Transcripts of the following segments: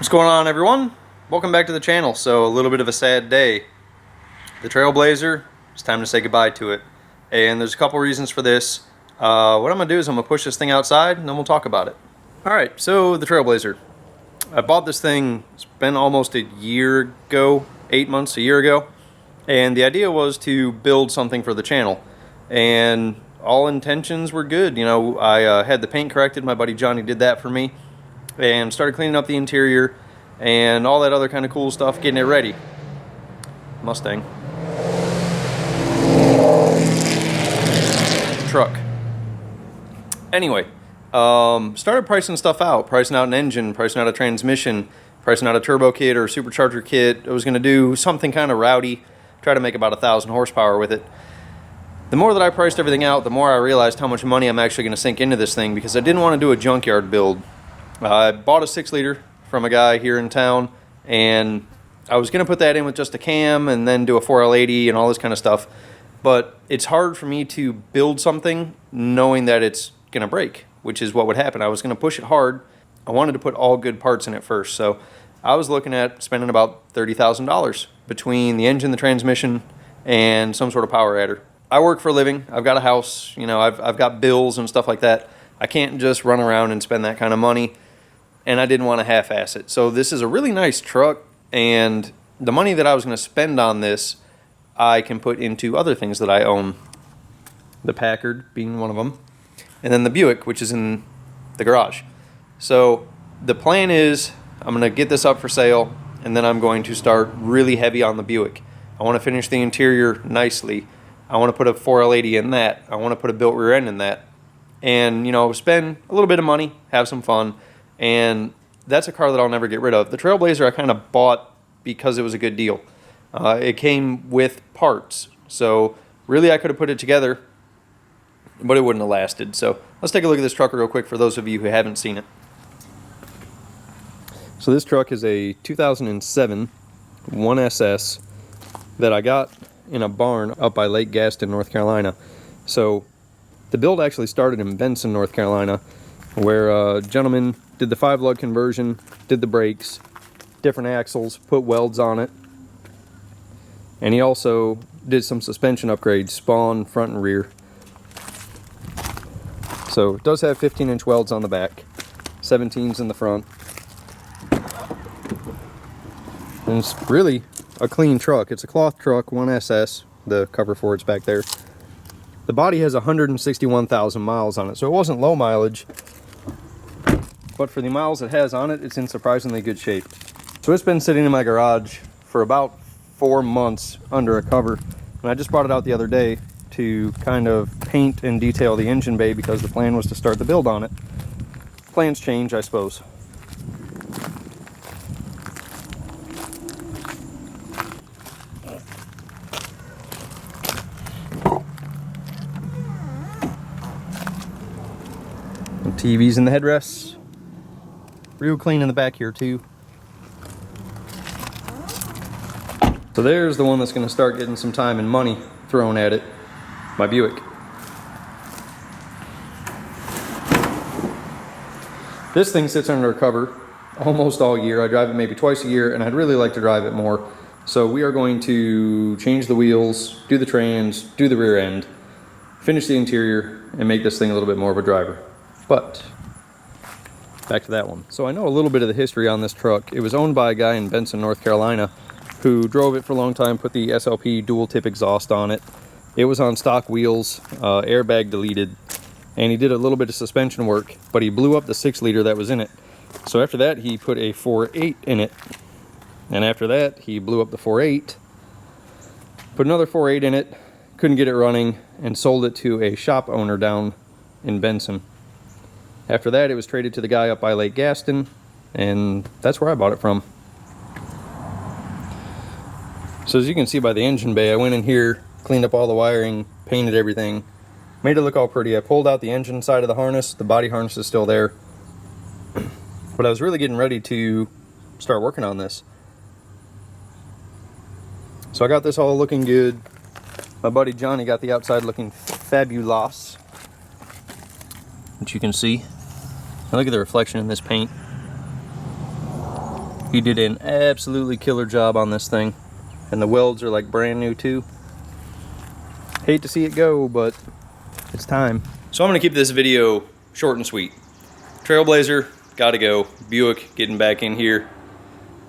What's going on, everyone? Welcome back to the channel. So a little bit of a sad day. The Trailblazer, it's time to say goodbye to it. And there's a couple reasons for this. What I'm gonna do is I'm gonna push this thing outside and then we'll talk about it. All right, so the Trailblazer. I bought this thing, it's been almost a year ago, 8 months, a year ago. And the idea was to build something for the channel. And all intentions were good. You know, I had the paint corrected. My buddy Johnny did that for me. And started cleaning up the interior and all that other kind of cool stuff, getting it ready. Mustang. Truck. Anyway, started pricing stuff out, pricing out an engine, pricing out a transmission, pricing out a turbo kit or supercharger kit. I was going to do something kind of rowdy, try to make about 1,000 horsepower with it. The more that I priced everything out, the more I realized how much money I'm actually going to sink into this thing, because I didn't want to do a junkyard build. I bought a 6-liter from a guy here in town, and I was going to put that in with just a cam and then do a 4L80 and all this kind of stuff. But it's hard for me to build something knowing that it's going to break, which is what would happen. I was going to push it hard. I wanted to put all good parts in it first. So I was looking at spending about $30,000 between the engine, the transmission, and some sort of power adder. I work for a living. I've got a house. You know, I've got bills and stuff like that. I can't just run around and spend that kind of money. And I didn't want to half-ass it. So this is a really nice truck, and the money that I was going to spend on this, I can put into other things that I own. The Packard being one of them, and then the Buick, which is in the garage. So the plan is I'm going to get this up for sale, and then I'm going to start really heavy on the Buick. I want to finish the interior nicely. I want to put a 4L80 in that. I want to put a built rear end in that. And, you know, spend a little bit of money, have some fun. And that's a car that I'll never get rid of. The Trailblazer I kind of bought because it was a good deal. It came with parts. So really I could have put it together, but it wouldn't have lasted. So let's take a look at this truck real quick for those of you who haven't seen it. So this truck is a 2007 1SS that I got in a barn up by Lake Gaston, North Carolina. So the build actually started in Benson, North Carolina, where a gentleman did the 5-lug conversion, did the brakes, different axles, put welds on it, and he also did some suspension upgrades, spawn, front and rear. So it does have 15-inch welds on the back, 17s in the front, and it's really a clean truck. It's a cloth truck, 1SS, the cover for it's back there. The body has 161,000 miles on it, so it wasn't low mileage. But for the miles it has on it, it's in surprisingly good shape. So it's been sitting in my garage for about 4 months under a cover. And I just brought it out the other day to kind of paint and detail the engine bay, because the plan was to start the build on it. Plans change, I suppose. TVs in the headrests. Real clean in the back here too. So there's the one that's going to start getting some time and money thrown at it. My Buick. This thing sits under a cover almost all year. I drive it maybe twice a year, and I'd really like to drive it more. So we are going to change the wheels, do the trans, do the rear end, finish the interior, and make this thing a little bit more of a driver. But back to that one. So I know a little bit of the history on this truck. It was owned by a guy in Benson, North Carolina, who drove it for a long time, put the SLP dual tip exhaust on it. It was on stock wheels, airbag deleted, and he did a little bit of suspension work, but he blew up the 6-liter that was in it. So after that, he put a 4.8 in it. And after that, he blew up the 4.8, put another 4.8 in it, couldn't get it running, and sold it to a shop owner down in Benson. After that, it was traded to the guy up by Lake Gaston, and that's where I bought it from. So as you can see by the engine bay, I went in here, cleaned up all the wiring, painted everything, made it look all pretty. I pulled out the engine side of the harness. The body harness is still there. But I was really getting ready to start working on this. So I got this all looking good. My buddy Johnny got the outside looking fabulous, which you can see. And look at the reflection in this paint. He did an absolutely killer job on this thing. And the welds are like brand new too. Hate to see it go, but it's time. So I'm gonna keep this video short and sweet. Trailblazer, gotta go. Buick getting back in here.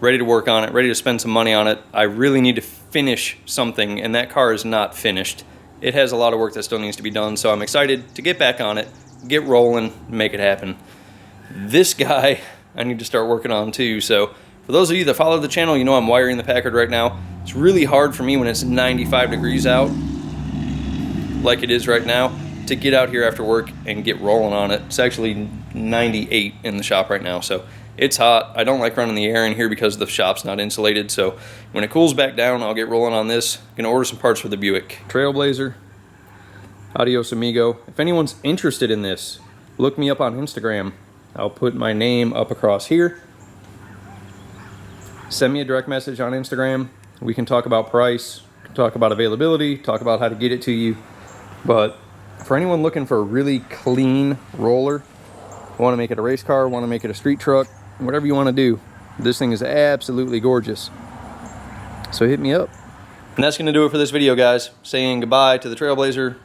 Ready to work on it, ready to spend some money on it. I really need to finish something, and that car is not finished. It has a lot of work that still needs to be done, so I'm excited to get back on it, get rolling, make it happen. This guy, I need to start working on too, so for those of you that follow the channel, you know I'm wiring the Packard right now. It's really hard for me when it's 95 degrees out, like it is right now, to get out here after work and get rolling on it. It's actually 98 in the shop right now, so it's hot. I don't like running the air in here because the shop's not insulated, so when it cools back down, I'll get rolling on this. Gonna order some parts for the Buick. Trailblazer, adios amigo. If anyone's interested in this, look me up on Instagram. I'll put my name up across here. Send me a direct message on Instagram. We can talk about price, talk about availability, talk about how to get it to you. But for anyone looking for a really clean roller, want to make it a race car, want to make it a street truck, whatever you want to do, this thing is absolutely gorgeous. So hit me up. And that's going to do it for this video, guys. Saying goodbye to the Trailblazer.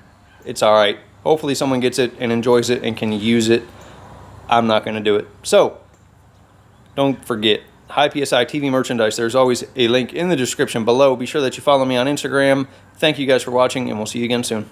It's all right. Hopefully someone gets it and enjoys it and can use it. I'm not going to do it. So don't forget, High PSI TV merchandise. There's always a link in the description below. Be sure that you follow me on Instagram. Thank you guys for watching, and we'll see you again soon.